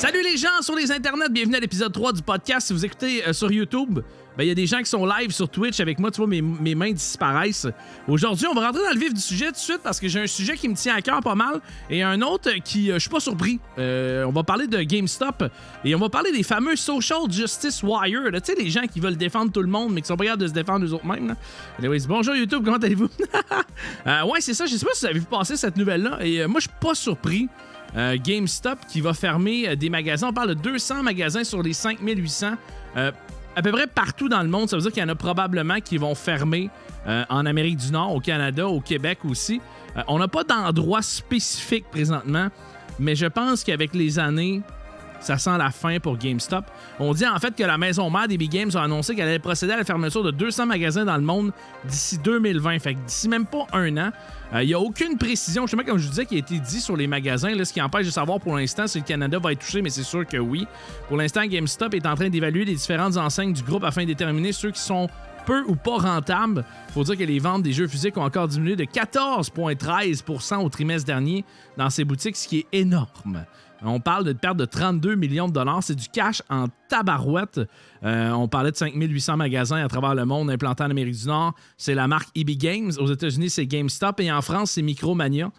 Salut les gens sur les internets, bienvenue à l'épisode 3 du podcast. Si vous écoutez sur YouTube, il y a des gens qui sont live sur Twitch avec moi, tu vois, mes mains disparaissent. Aujourd'hui, on va rentrer dans le vif du sujet tout de suite parce que j'ai un sujet qui me tient à cœur pas mal et un autre qui, je suis pas surpris. On va parler de GameStop et on va parler des fameux Social Justice Warriors, tu sais, les gens qui veulent défendre tout le monde mais qui sont pas capables de se défendre eux-mêmes. Là. Anyways, bonjour YouTube, comment allez-vous? Ouais, c'est ça, je sais pas si vous avez vu passer cette nouvelle-là et moi, je suis pas surpris. GameStop qui va fermer des magasins. On parle de 200 magasins sur les 5800. À peu près partout dans le monde. Ça veut dire qu'il y en a probablement qui vont fermer en Amérique du Nord, au Canada, au Québec aussi. On n'a pas d'endroit spécifique présentement, mais je pense qu'avec les années, ça sent la fin pour GameStop. On dit en fait que la maison mère des Big Games a annoncé qu'elle allait procéder à la fermeture de 200 magasins dans le monde d'ici 2020. Fait que d'ici même pas un an. Il n'y a aucune précision, justement, comme je vous disais, qui a été dit sur les magasins. Là, ce qui empêche de savoir pour l'instant si le Canada va être touché, mais c'est sûr que oui. Pour l'instant, GameStop est en train d'évaluer les différentes enseignes du groupe afin de déterminer ceux qui sont peu ou pas rentables. Il faut dire que les ventes des jeux physiques ont encore diminué de 14,13% au trimestre dernier dans ces boutiques, ce qui est énorme. On parle de perte de 32 millions de dollars. C'est du cash en tabarouette. On parlait de 5800 magasins à travers le monde implantés en Amérique du Nord. C'est la marque EB Games. Aux États-Unis, c'est GameStop. Et en France, c'est Micromania.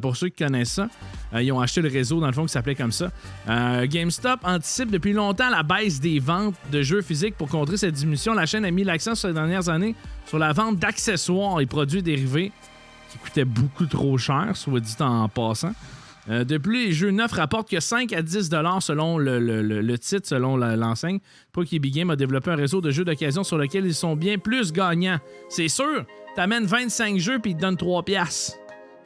Pour ceux qui connaissent ça, ils ont acheté le réseau, dans le fond, qui s'appelait comme ça. GameStop anticipe depuis longtemps la baisse des ventes de jeux physiques. Pour contrer cette diminution, la chaîne a mis l'accent sur les dernières années sur la vente d'accessoires et produits dérivés qui coûtaient beaucoup trop cher, soit dit en passant. De plus, les jeux neufs rapportent que 5 à 10 $ selon le titre, selon l'enseigne. Pour qu'EB Games a développé un réseau de jeux d'occasion sur lequel ils sont bien plus gagnants. C'est sûr, t'amènes 25 jeux puis ils te donnent 3 piastres.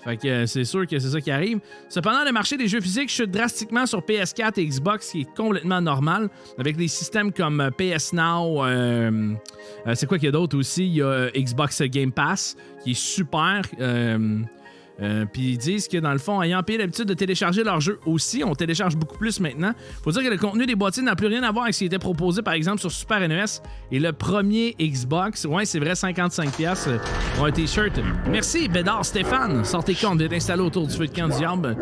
Fait que c'est sûr que c'est ça qui arrive. Cependant, le marché des jeux physiques chute drastiquement sur PS4 et Xbox, ce qui est complètement normal. Avec des systèmes comme PS Now, c'est quoi qu'il y a d'autre aussi? Il y a Xbox Game Pass, qui est super. Puis ils disent que dans le fond, ayant payé l'habitude de télécharger leurs jeux aussi, on télécharge beaucoup plus maintenant. Faut dire que le contenu des boîtiers n'a plus rien à voir avec ce qui était proposé par exemple sur Super NES et le premier Xbox. Ouais, c'est vrai, 55$ pour un t-shirt. Merci Bédard Stéphane. Sortez compte d'être installé autour du feu de camp du diable.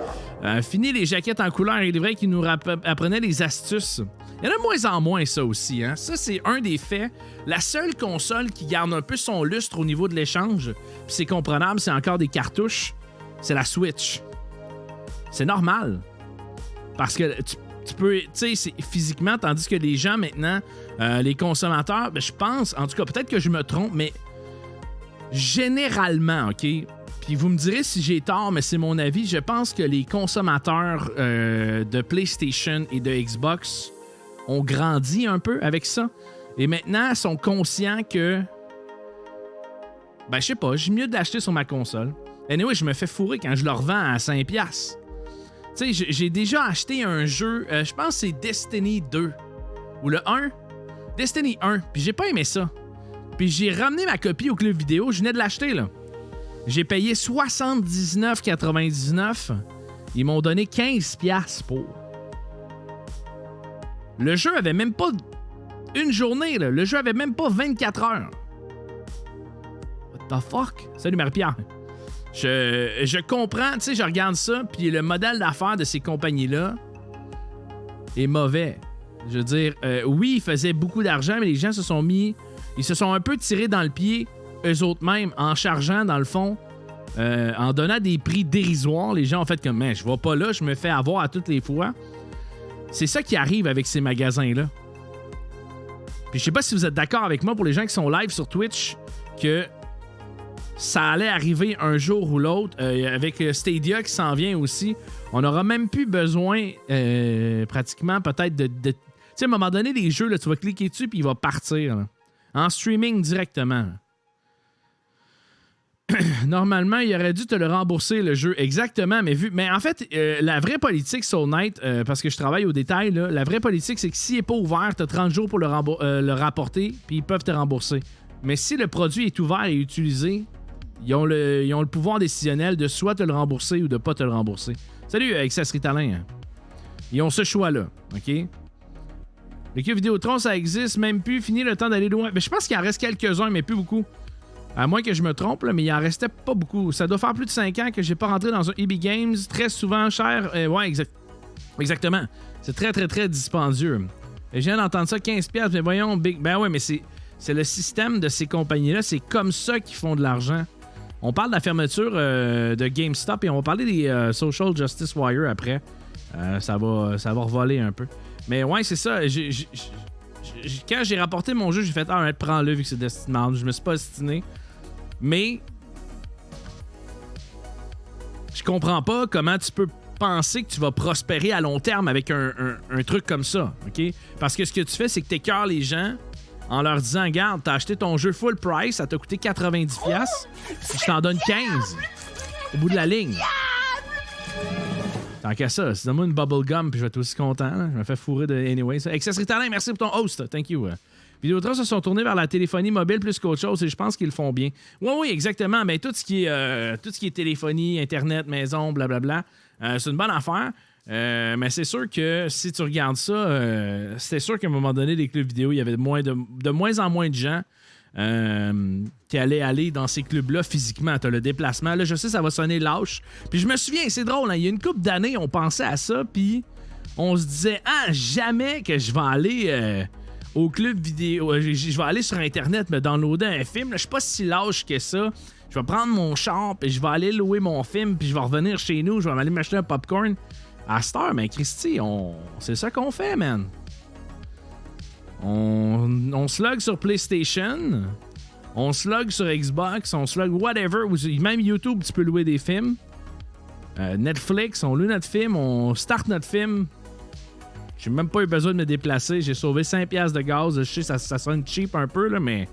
Fini les jaquettes en couleur et les vrais qui nous apprenaient les astuces. Il y en a de moins en moins, ça aussi. Hein? Ça, c'est un des faits. La seule console qui garde un peu son lustre au niveau de l'échange, puis c'est comprenable, c'est encore des cartouches. C'est la Switch. C'est normal. Parce que tu peux, tu sais, c'est physiquement, tandis que les gens maintenant, les consommateurs, je pense, en tout cas, peut-être que je me trompe, mais généralement, OK? Puis vous me direz si j'ai tort, mais c'est mon avis, je pense que les consommateurs de PlayStation et de Xbox ont grandi un peu avec ça. Et maintenant, sont conscients que, je sais pas, j'ai mieux de l'acheter sur ma console. Anyway, je me fais fourrer quand je le revends à 5$. Tu sais, j'ai déjà acheté un jeu, je pense que c'est Destiny 2. Ou le 1. Destiny 1. Puis j'ai pas aimé ça. Puis j'ai ramené ma copie au club vidéo. Je venais de l'acheter, là. J'ai payé 79,99$. Ils m'ont donné 15$ pour. Le jeu avait même pas une journée, là. Le jeu avait même pas 24 heures. What the fuck? Salut Marie-Pierre. Je comprends, tu sais, je regarde ça, puis le modèle d'affaires de ces compagnies-là est mauvais. Je veux dire, oui, ils faisaient beaucoup d'argent, mais les gens se sont un peu tirés dans le pied, eux autres mêmes, en chargeant, dans le fond, en donnant des prix dérisoires. Les gens ont fait comme, je vais pas là, je me fais avoir à toutes les fois. C'est ça qui arrive avec ces magasins-là. Puis je sais pas si vous êtes d'accord avec moi, pour les gens qui sont live sur Twitch, que ça allait arriver un jour ou l'autre, avec Stadia qui s'en vient aussi. On n'aura même plus besoin, pratiquement, peut-être de... Tu sais, à un moment donné, les jeux, là, tu vas cliquer dessus puis il va partir. Là, en streaming directement. Normalement, il aurait dû te le rembourser, le jeu. Exactement, mais en fait, la vraie politique sur Night, parce que je travaille au détail, là, la vraie politique, c'est que s'il n'est pas ouvert, tu as 30 jours pour le rapporter, puis ils peuvent te rembourser. Mais si le produit est ouvert et utilisé, ils ont le pouvoir décisionnel de soit te le rembourser ou de pas te le rembourser. Salut, Excess Ritalin. Ils ont ce choix-là, OK? Le queue Vidéotron, ça existe même plus. Fini le temps d'aller loin. Mais je pense qu'il en reste quelques-uns, mais plus beaucoup. À moins que je me trompe, là, mais il en restait pas beaucoup. Ça doit faire plus de 5 ans que j'ai pas rentré dans un EB Games. Très souvent cher. Ouais, exact. Exactement. C'est très, très, très dispendieux. Et je viens d'entendre ça, $15, mais voyons, ben ouais, mais c'est le système de ces compagnies-là. C'est comme ça qu'ils font de l'argent. On parle de la fermeture de GameStop et on va parler des Social Justice Warriors après. Ça va revoler un peu. Mais ouais, c'est ça. Quand j'ai rapporté mon jeu, j'ai fait « Ah, prends-le vu que c'est destiné. » Je me suis pas destiné. Mais je comprends pas comment tu peux penser que tu vas prospérer à long terme avec un truc comme ça, OK? Parce que ce que tu fais, c'est que t'écœures les gens en leur disant « Regarde, t'as acheté ton jeu full price, ça t'a coûté 90$, puis je t'en donne 15$ au bout de la ligne. » Tant qu'à ça, si donne-moi une bubblegum, puis je vais être aussi content. Là. Je me fais fourrer de anyway. Accessory Talent, merci pour ton host. Thank you. Vidéotron se sont tournés vers la téléphonie mobile plus qu'autre chose et je pense qu'ils le font bien. Oui, exactement. Mais tout ce qui est téléphonie, Internet, maison, blablabla, c'est une bonne affaire. Mais c'est sûr que si tu regardes ça, c'est sûr qu'à un moment donné, les clubs vidéo, il y avait de moins en moins de gens qui allaient aller dans ces clubs-là physiquement. T'as le déplacement. Là, je sais, ça va sonner lâche. Puis je me souviens, c'est drôle, hein, il y a une couple d'années, on pensait à ça, puis on se disait « Ah, jamais que je vais aller au club vidéo. Je vais aller sur Internet me downloader un film. Je suis pas si lâche que ça. Je vais prendre mon char, puis je vais aller louer mon film, puis je vais revenir chez nous, je vais aller m'acheter un popcorn. » À cette heure, mais Christy, c'est ça qu'on fait, man. On slug sur PlayStation, on slug sur Xbox, on slug whatever. Même YouTube, tu peux louer des films. Netflix, on loue notre film, on start notre film. J'ai même pas eu besoin de me déplacer. J'ai sauvé 5$ de gaz. Je sais, ça sonne cheap un peu, là, mais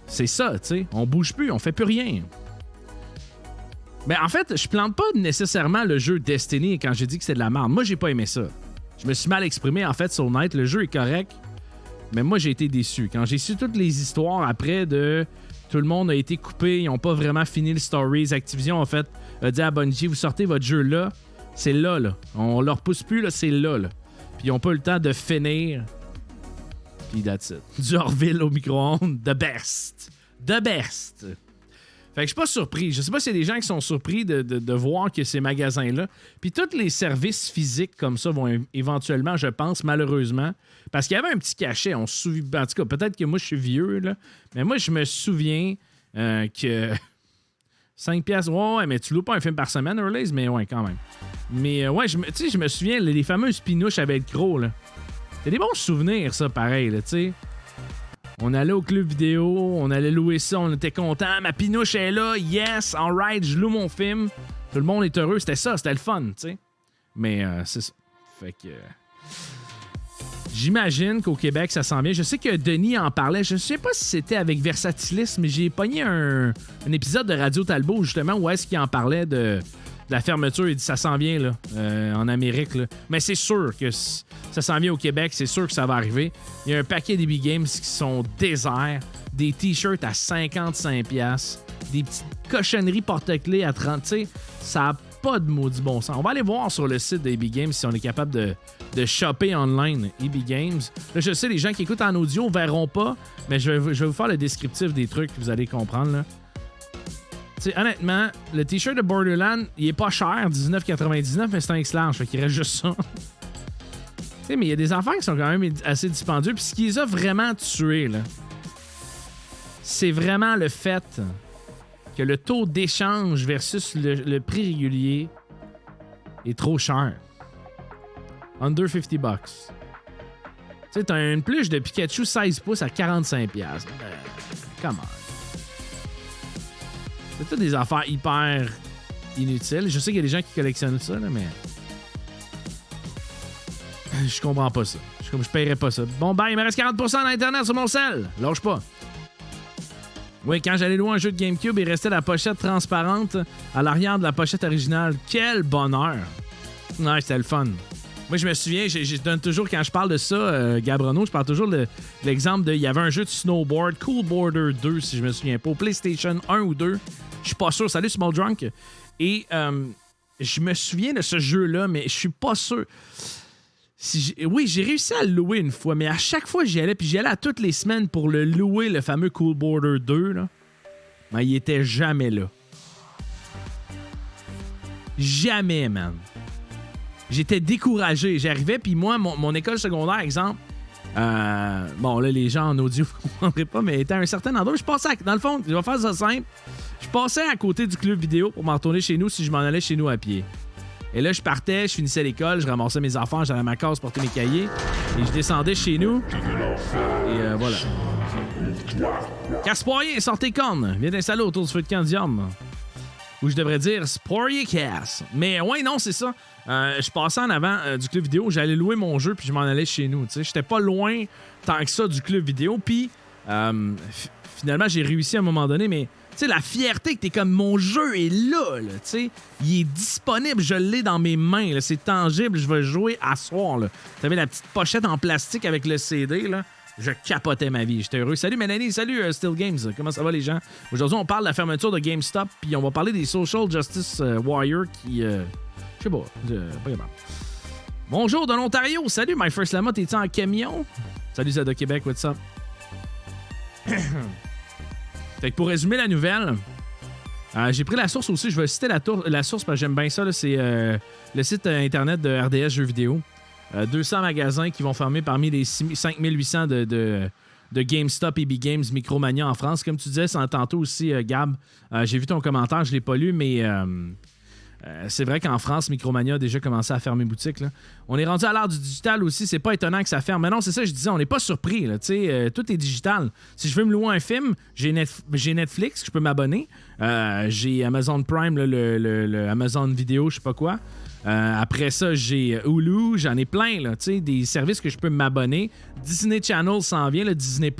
c'est ça, tu sais. On bouge plus, on fait plus rien. Mais en fait, je plante pas nécessairement le jeu Destiny quand j'ai dit que c'est de la merde. Moi, j'ai pas aimé ça. Je me suis mal exprimé, en fait, sur le net. Le jeu est correct, mais moi, j'ai été déçu. Quand j'ai su toutes les histoires après de tout le monde a été coupé, ils ont pas vraiment fini le stories. Activision, en fait, a dit à Bungie, vous sortez votre jeu là, c'est là. On leur pousse plus, là, c'est là. Puis ils ont pas eu le temps de finir. Puis that's it. Du Orville au micro-ondes, the best. The best. Fait que je suis pas surpris. Je sais pas s'il y a des gens qui sont surpris de voir que ces magasins-là. Puis tous les services physiques comme ça vont éventuellement, je pense, malheureusement. Parce qu'il y avait un petit cachet. On se souvient. En tout cas, peut-être que moi, je suis vieux, là. Mais moi, je me souviens que 5$. Ouais, mais tu loues pas un film par semaine, Earlys, mais ouais, quand même. Mais ouais, je me souviens, les fameuses pinouches avec le gros, là. C'est des bons souvenirs, ça, pareil, là, tu sais. On allait au club vidéo, on allait louer ça, on était content. Ma pinouche est là, yes, alright, je loue mon film. Tout le monde est heureux, c'était ça, c'était le fun, tu sais. Mais c'est ça. Fait que j'imagine qu'au Québec, ça s'en vient. Je sais que Denis en parlait. Je sais pas si c'était avec Versatilis, mais j'ai pogné un épisode de Radio Talbot, justement, où est-ce qu'il en parlait de la fermeture. Il dit ça s'en vient là, en Amérique. Là. Mais c'est sûr que ça s'en vient au Québec. C'est sûr que ça va arriver. Il y a un paquet d'EB Games qui sont déserts. Des t-shirts à 55$. Des petites cochonneries porte-clés à 30$. Tu sais, ça n'a pas de maudit bon sens. On va aller voir sur le site d'EB Games si on est capable de shopper online EB Games. Là, je sais, les gens qui écoutent en audio ne verront pas, mais je vais vous faire le descriptif des trucs que vous allez comprendre. Là. T'sais, honnêtement, le t-shirt de Borderlands, il est pas cher, $19,99, mais c'est un X-Large, fait qu'il reste juste ça. T'sais, mais il y a des affaires qui sont quand même assez dispendieux. Puis ce qui les a vraiment tués, là, c'est vraiment le fait que le taux d'échange versus le prix régulier est trop cher. Under $50. Tu sais, t'as une pluche de Pikachu 16 pouces à 45$. Come on. C'est toutes des affaires hyper inutiles. Je sais qu'il y a des gens qui collectionnent ça, là, mais je comprends pas ça. Je paierais pas ça. Bon, ben, il me reste 40% d'Internet sur mon cell. Lâche pas. Oui, quand j'allais louer un jeu de GameCube, il restait la pochette transparente à l'arrière de la pochette originale. Quel bonheur! Ouais, c'était le fun. Moi, je me souviens, je donne toujours, quand je parle de ça, Gabrono, je parle toujours de l'exemple il y avait un jeu de snowboard, Cool Border 2, si je me souviens pas, au PlayStation 1 ou 2. Je suis pas sûr. Salut, Small Drunk. Et je me souviens de ce jeu-là, mais je suis pas sûr. Oui, j'ai réussi à le louer une fois, mais à chaque fois, j'y allais, puis j'y allais à toutes les semaines pour le louer, le fameux Cool Border 2, là. Mais il était jamais là. Jamais, man. j'étais découragé. J'arrivais, puis moi, mon école secondaire, exemple, bon, là, les gens en audio, vous ne comprendrez pas, mais était à un certain endroit. Je passais, dans le fond, je vais faire ça simple. Je passais à côté du club vidéo pour m'en retourner chez nous si je m'en allais chez nous à pied. Et là, je partais, je finissais l'école, je ramassais mes enfants, j'allais à ma case porter mes cahiers, et je descendais chez nous. Et voilà. Caspoirier, sortez cornes. Viens t'installer autour du feu de camp d'Yum. Ou je devrais dire Sporier Cass. Mais ouais, non, c'est ça. Je passais en avant du club vidéo, j'allais louer mon jeu, puis je m'en allais chez nous. J'étais pas loin tant que ça du club vidéo. Puis finalement, j'ai réussi à un moment donné, mais la fierté que t'es comme mon jeu est là, tu sais. Il est disponible, je l'ai dans mes mains, là, c'est tangible, je vais jouer à soir. T'avais la petite pochette en plastique avec le CD, là. Je capotais ma vie, j'étais heureux. Salut Mélanie, salut Still Games, comment ça va les gens? Aujourd'hui, on parle de la fermeture de GameStop, puis on va parler des Social Justice Warriors qui... je sais pas, pas capable. Bonjour de l'Ontario, salut My First Lama, t'es-tu en camion? Salut Zada Québec, what's up? Fait que pour résumer la nouvelle, j'ai pris la source aussi, je vais citer la source parce que j'aime bien ça, là, c'est le site internet de RDS Jeux vidéo. 200 magasins qui vont fermer parmi les 5800 de GameStop, EB Games, Micromania en France. Comme tu disais tantôt aussi, Gab, j'ai vu ton commentaire, je ne l'ai pas lu, mais c'est vrai qu'en France, Micromania a déjà commencé à fermer boutique. Là. On est rendu à l'ère du digital aussi, c'est pas étonnant que ça ferme. Mais non, c'est ça que je disais, on n'est pas surpris. Là, tout est digital. Si je veux me louer un film, j'ai Netflix, je peux m'abonner. J'ai Amazon Prime, là, le Amazon Vidéo, je sais pas quoi. Après ça, j'ai Hulu, j'en ai plein, là, des services que je peux m'abonner. Disney Channel s'en vient, le Disney+.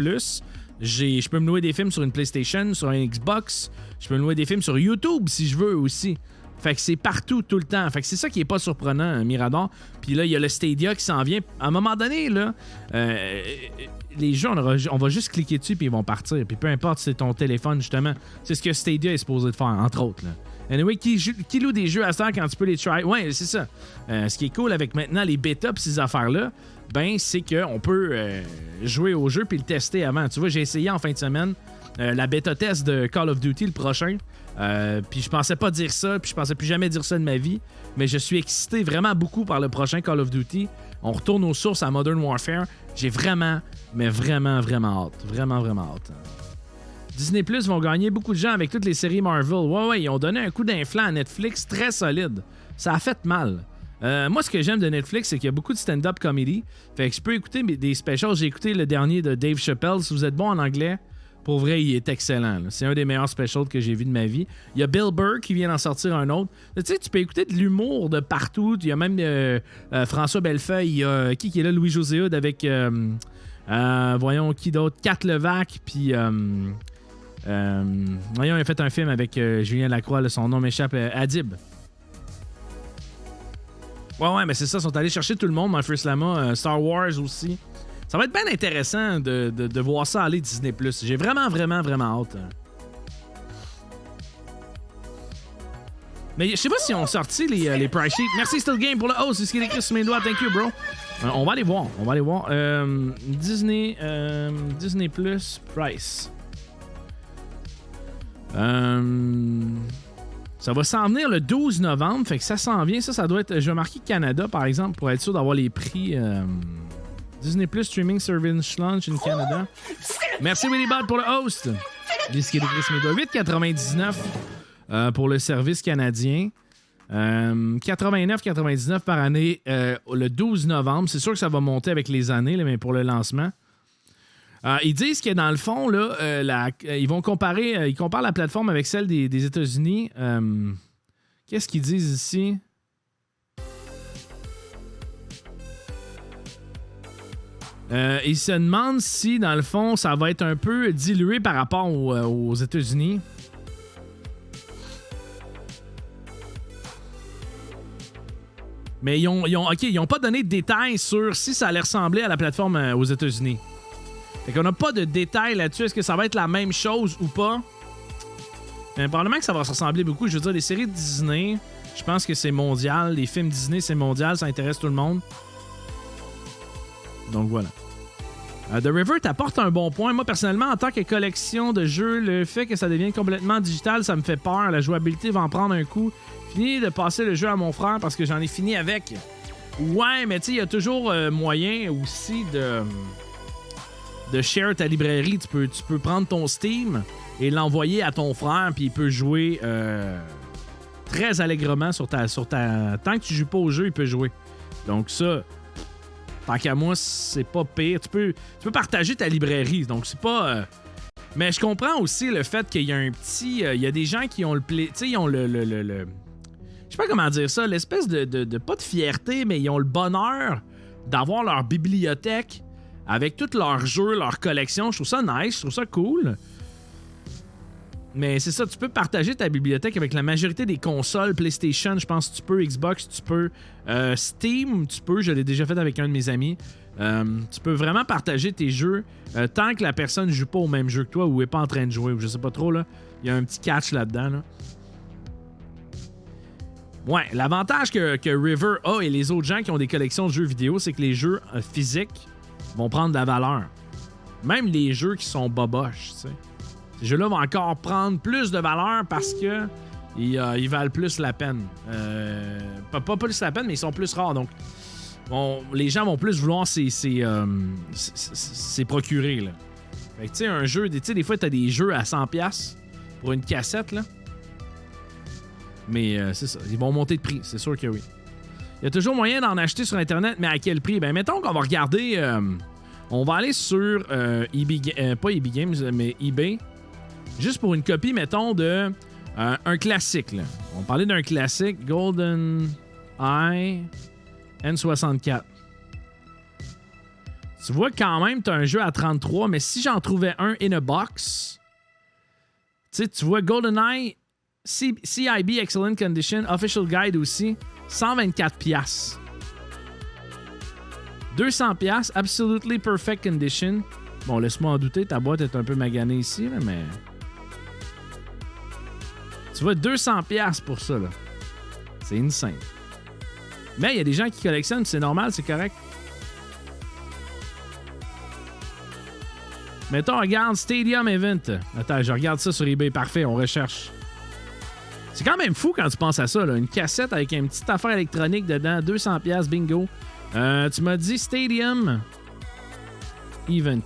Je peux me louer des films sur une PlayStation, sur un Xbox. Je peux me louer des films sur YouTube si je veux aussi. Fait que c'est partout, tout le temps. Fait que c'est ça qui est pas surprenant, Mirador. Puis là, il y a le Stadia qui s'en vient. À un moment donné, là, les jeux, on va juste cliquer dessus puis ils vont partir. Puis peu importe si c'est ton téléphone, justement. C'est ce que Stadia est supposé de faire, entre autres, là. Anyway, qui loue des jeux à ça quand tu peux les try? Ouais, c'est ça. Ce qui est cool avec maintenant les bêtas pis ces affaires-là, ben, c'est qu'on peut jouer au jeu puis le tester avant. Tu vois, j'ai essayé en fin de semaine la bêta test de Call of Duty, le prochain. Puis je pensais pas dire ça, puis je pensais plus jamais dire ça de ma vie. Mais je suis excité vraiment beaucoup par le prochain Call of Duty. On retourne aux sources à Modern Warfare. J'ai vraiment, mais vraiment, vraiment hâte. Vraiment, vraiment hâte. Disney Plus vont gagner beaucoup de gens avec toutes les séries Marvel. Ouais, ils ont donné un coup d'inflant à Netflix très solide. Ça a fait mal. Moi, ce que j'aime de Netflix, c'est qu'il y a beaucoup de stand-up comedy. Fait que je peux écouter des specials. J'ai écouté le dernier de Dave Chappelle. Si vous êtes bon en anglais, pour vrai, il est excellent. Là. C'est un des meilleurs specials que j'ai vu de ma vie. Il y a Bill Burr qui vient d'en sortir un autre. Tu sais, tu peux écouter de l'humour de partout. Il y a même François Bellefeuille. Il y a qui est là? Louis-José Hood avec... voyons, qui d'autre? Kat Levac, puis... voyons, il a fait un film avec Julien Lacroix, là, son nom m'échappe, Adib. Ouais, mais c'est ça, ils sont allés chercher tout le monde, My First Lama, Star Wars aussi. Ça va être bien intéressant de voir ça aller Disney+. J'ai vraiment, vraiment, vraiment hâte. Mais je sais pas si on sorti les price sheets. Merci Still Game pour le host, c'est ce qui est écrit sur mes doigts, thank you bro. On va aller voir, Disney Plus Price. Ça va s'en venir le 12 novembre, fait que ça s'en vient. Ça doit être... Je vais marquer Canada, par exemple, pour être sûr d'avoir les prix. Disney Plus Streaming Service Launch in Canada. Merci Willy Bad pour le host. 8,99 pour le service canadien. 89,99 par année le 12 novembre. C'est sûr que ça va monter avec les années, là, mais pour le lancement. Ils disent que dans le fond, là, ils vont comparer, ils comparent la plateforme avec celle des États-Unis. Qu'est-ce qu'ils disent ici? Ils se demandent si, dans le fond, ça va être un peu dilué par rapport aux États-Unis. Mais ils ont pas donné de détails sur si ça allait ressembler à la plateforme aux États-Unis. Fait qu'on n'a pas de détails là-dessus. Est-ce que ça va être la même chose ou pas? Probablement que ça va se ressembler beaucoup. Je veux dire, les séries Disney, je pense que c'est mondial. Les films Disney, c'est mondial. Ça intéresse tout le monde. Donc voilà. The River t'apporte un bon point. Moi, personnellement, en tant que collection de jeux, le fait que ça devienne complètement digital, ça me fait peur. La jouabilité va en prendre un coup. Fini de passer le jeu à mon frère parce que j'en ai fini avec. Ouais, mais tu sais, il y a toujours moyen aussi de share ta librairie. Tu peux prendre ton Steam et l'envoyer à ton frère, puis il peut jouer très allègrement sur ta... Tant que tu joues pas au jeu, il peut jouer. Donc ça, tant qu'à moi, c'est pas pire. Tu peux partager ta librairie, donc c'est pas... Mais je comprends aussi le fait qu'il y a un petit... il y a des gens qui ont le... Tu sais, ils ont le... Je sais pas comment dire ça, l'espèce de... Pas de fierté, mais ils ont le bonheur d'avoir leur bibliothèque avec tous leurs jeux, leurs collections. Je trouve ça nice, je trouve ça cool. Mais c'est ça, tu peux partager ta bibliothèque avec la majorité des consoles, PlayStation, je pense que tu peux, Xbox, tu peux, Steam, tu peux, je l'ai déjà fait avec un de mes amis. Tu peux vraiment partager tes jeux tant que la personne ne joue pas au même jeu que toi ou n'est pas en train de jouer, ou je sais pas trop, là. Il y a un petit catch là-dedans, là. Ouais, l'avantage que River a et les autres gens qui ont des collections de jeux vidéo, c'est que les jeux physiques vont prendre de la valeur. Même les jeux qui sont boboches, tu sais. Ces jeux-là vont encore prendre plus de valeur parce que ils valent plus la peine. Pas plus la peine, mais ils sont plus rares. Donc, les gens vont plus vouloir s'y procurer. Là. Fait que, tu sais, un jeu, tu sais, des fois, t'as des jeux à 100$ pour une cassette, là. Mais c'est ça, ils vont monter de prix, c'est sûr que oui. Il y a toujours moyen d'en acheter sur Internet, mais à quel prix? Ben, mettons qu'on va regarder... on va aller sur pas EB Games, mais eBay. Juste pour une copie, mettons, de un classique. Là. On va parler d'un classique, GoldenEye N64. Tu vois quand même, tu as un jeu à 33, mais si j'en trouvais un in a box, tu vois GoldenEye CIB Excellent Condition, Official Guide aussi, 124$. 200$, Absolutely Perfect Condition. Bon, laisse-moi en douter, ta boîte est un peu maganée ici, là, mais... Tu vois, 200$ pour ça, là. C'est insane. Mais il y a des gens qui collectionnent, c'est normal, c'est correct. Mettons, regarde Stadium Event. Attends, je regarde ça sur eBay. Parfait, on recherche. C'est quand même fou quand tu penses à ça, là. Une cassette avec une petite affaire électronique dedans, 200$, bingo. Tu m'as dit Stadium Event.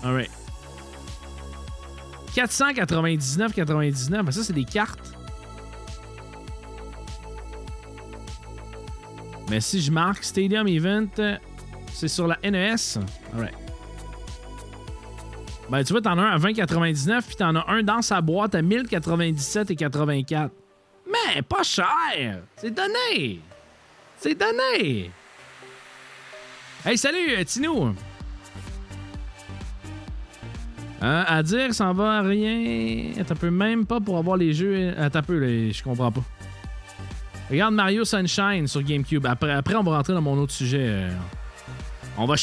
Alright. 499,99. Ben ça, c'est des cartes. Mais si je marque Stadium Event, c'est sur la NES. Alright. Ben, tu vois, t'en as un à 20,99, puis t'en as un dans sa boîte à 1097,84. Mais pas cher! C'est donné! C'est donné! Hey, salut, Tino! À dire, ça en va à rien. T'as peu même pas pour avoir les jeux. T'as peu, je comprends pas. Regarde Mario Sunshine sur GameCube. Après on va rentrer dans mon autre sujet. On va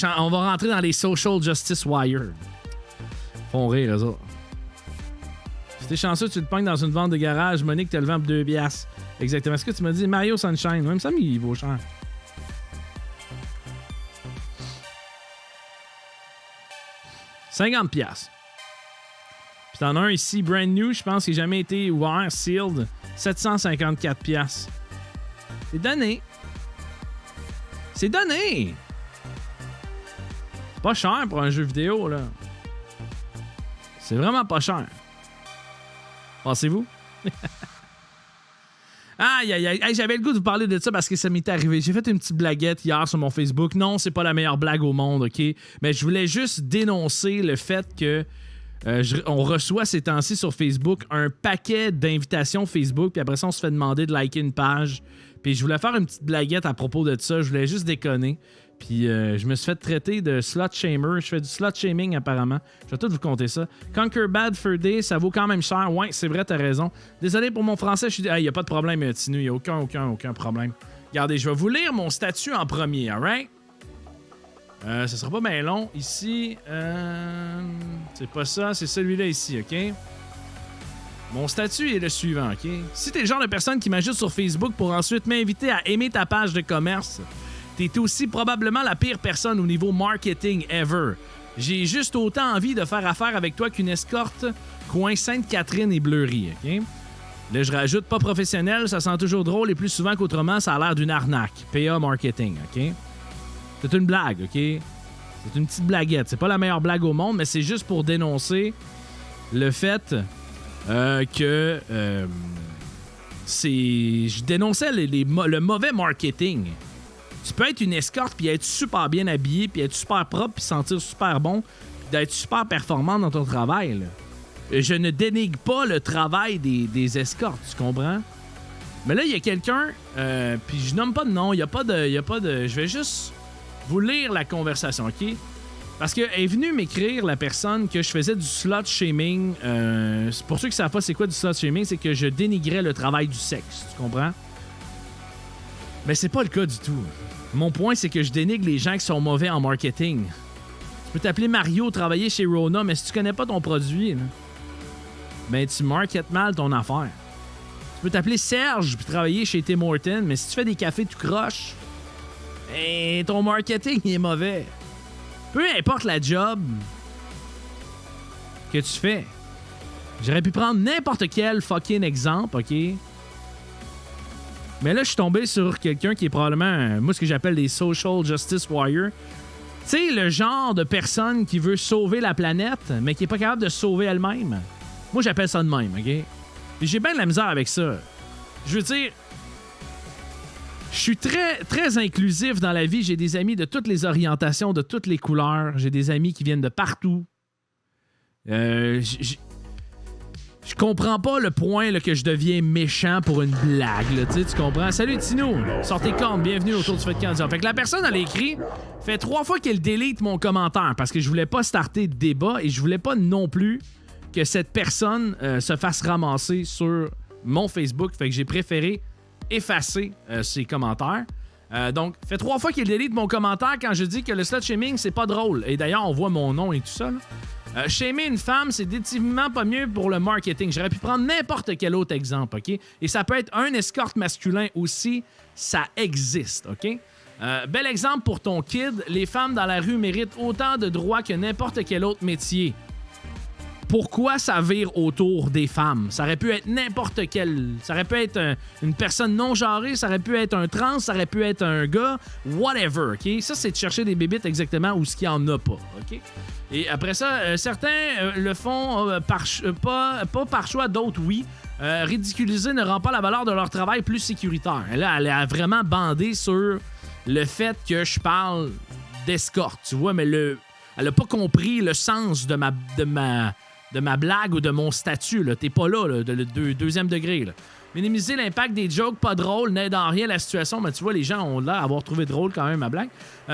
rentrer dans les Social Justice Wire. Font rire, eux autres. Si t'es chanceux, tu le pognes dans une vente de garage. Monique, t'as le vend pour 2$. Exactement. Est-ce que tu m'as dit Mario Sunshine? Même ça, mais il vaut cher. $50. Puis t'en as un ici, brand new, je pense qu'il n'a jamais été ouvert, sealed, 754$. C'est donné. C'est donné. C'est pas cher pour un jeu vidéo, là. C'est vraiment pas cher. Pensez-vous? Aïe, aïe, aïe. Hey, j'avais le goût de vous parler de ça parce que ça m'était arrivé. J'ai fait une petite blaguette hier sur mon Facebook. Non, c'est pas la meilleure blague au monde, OK? Mais je voulais juste dénoncer le fait que on reçoit ces temps-ci sur Facebook un paquet d'invitations Facebook, puis après ça, on se fait demander de liker une page. Puis je voulais faire une petite blaguette à propos de ça. Je voulais juste déconner. Puis je me suis fait traiter de slut shamer. Je fais du slut shaming apparemment. Je vais tout vous compter ça. Conquer Bad Fur Day, ça vaut quand même cher. Ouais, c'est vrai, t'as raison. Désolé pour mon français. Il n'y a pas de problème, Tinu. Il n'y a aucun problème. Regardez, je vais vous lire mon statut en premier, alright? Ce sera pas bien long. Ici, c'est pas ça, c'est celui-là ici, OK? Mon statut est le suivant, OK? Si t'es le genre de personne qui m'ajoute sur Facebook pour ensuite m'inviter à aimer ta page de commerce, t'es aussi probablement la pire personne au niveau marketing ever. J'ai juste autant envie de faire affaire avec toi qu'une escorte coin Sainte-Catherine et Bleury, OK? Là, je rajoute pas professionnel, ça sent toujours drôle et plus souvent qu'autrement, ça a l'air d'une arnaque. PA marketing, OK? C'est une blague, OK? C'est une petite blaguette. C'est pas la meilleure blague au monde, mais c'est juste pour dénoncer le fait que je dénonçais le mauvais marketing. Tu peux être une escorte puis être super bien habillé puis être super propre puis sentir super bon puis d'être super performant dans ton travail, là. Je ne dénigre pas le travail des escortes, tu comprends? Mais là, il y a quelqu'un, puis je nomme pas de nom, il y a pas de... Je vais juste vous lire la conversation, OK? Parce qu'elle est venue m'écrire, la personne, que je faisais du slut shaming. Pour ceux qui ne savent pas c'est quoi du slut shaming, c'est que je dénigrais le travail du sexe, tu comprends? Mais c'est pas le cas du tout. Mon point, c'est que je dénigre les gens qui sont mauvais en marketing. Tu peux t'appeler Mario, travailler chez Rona, mais si tu connais pas ton produit, là, ben tu marketes mal ton affaire. Tu peux t'appeler Serge puis travailler chez Tim Hortons, mais si tu fais des cafés tout croche, ben ton marketing il est mauvais. Peu importe la job que tu fais. J'aurais pu prendre n'importe quel fucking exemple, OK? Mais là, je suis tombé sur quelqu'un qui est probablement, moi, ce que j'appelle des social justice warriors. Tu sais, le genre de personne qui veut sauver la planète, mais qui est pas capable de se sauver elle-même. Moi, j'appelle ça de même, OK? Et j'ai bien de la misère avec ça. Je veux dire, je suis très, très inclusif dans la vie. J'ai des amis de toutes les orientations, de toutes les couleurs. J'ai des amis qui viennent de partout. Je comprends pas le point là, que je deviens méchant pour une blague. Là, tu comprends? Salut Tino! Sortez compte, bienvenue autour du Fait de Candidat. Fait que la personne, elle a écrit, fait 3 fois qu'elle délite mon commentaire parce que je voulais pas starter de débat et je voulais pas non plus que cette personne se fasse ramasser sur mon Facebook. Fait que j'ai préféré effacer ses commentaires. Donc, fait 3 fois qu'il délite mon commentaire quand je dis que le slut shaming, c'est pas drôle. Et d'ailleurs, on voit mon nom et tout ça. Shamer une femme, c'est définitivement pas mieux pour le marketing. J'aurais pu prendre n'importe quel autre exemple, OK? Et ça peut être un escorte masculin aussi. Ça existe, OK? Bel exemple pour ton kid. Les femmes dans la rue méritent autant de droits que n'importe quel autre métier. Pourquoi ça vire autour des femmes? Ça aurait pu être n'importe quel. Ça aurait pu être une personne non genrée, ça aurait pu être un trans, ça aurait pu être un gars, whatever, OK? Ça, c'est de chercher des bébites exactement où ce qu'il n'y en a pas, OK? Et après ça, certains le font pas par choix, d'autres oui. Ridiculiser ne rend pas la valeur de leur travail plus sécuritaire. Là, elle a vraiment bandé sur le fait que je parle d'escorte, tu vois, mais elle a pas compris le sens de ma blague ou de mon statut. Là. T'es pas là, de deuxième degré. Là. Minimiser l'impact des jokes pas drôles n'aide en rien la situation, mais tu vois, les gens ont l'air d'avoir trouvé drôle quand même ma blague.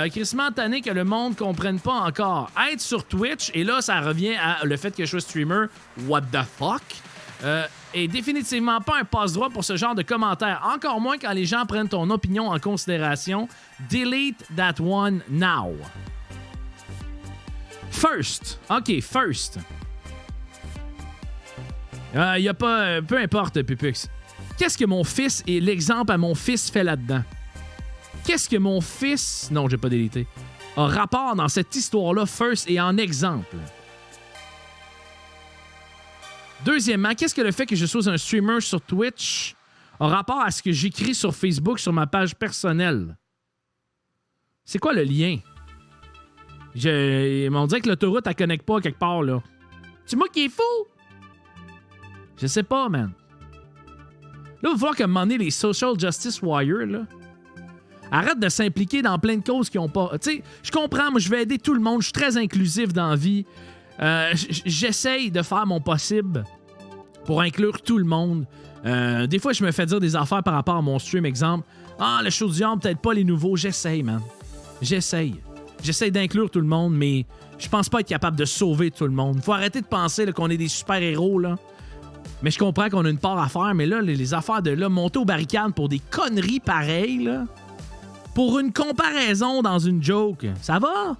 Crissement tanné que le monde comprenne pas encore. Être sur Twitch, et là, ça revient à le fait que je sois streamer, what the fuck, est définitivement pas un passe-droit pour ce genre de commentaires. Encore moins quand les gens prennent ton opinion en considération. Delete that one now. First. OK, first. Y a pas... peu importe, Pupux. Qu'est-ce que mon fils et l'exemple à mon fils fait là-dedans? Qu'est-ce que mon fils... Non, j'ai pas délité. A rapport dans cette histoire-là, first, et en exemple. Deuxièmement, qu'est-ce que le fait que je sois un streamer sur Twitch a rapport à ce que j'écris sur Facebook sur ma page personnelle? C'est quoi le lien? On dirait que l'autoroute, elle connecte pas quelque part, là. C'est moi qui est fou? Je sais pas, man. Là, il va falloir qu'à un moment donné, les social justice warriors, là, arrêtent de s'impliquer dans plein de causes qui ont pas... Tu sais, je comprends, moi, je vais aider tout le monde. Je suis très inclusif dans la vie. J'essaye de faire mon possible pour inclure tout le monde. Des fois, je me fais dire des affaires par rapport à mon stream, exemple. Ah, le show du diable, peut-être pas les nouveaux. J'essaye, man. J'essaye d'inclure tout le monde, mais je pense pas être capable de sauver tout le monde. Faut arrêter de penser là, qu'on est des super-héros, là. Mais je comprends qu'on a une part à faire, mais là, les affaires de là, monter aux barricades pour des conneries pareilles, là, pour une comparaison dans une joke, ça va?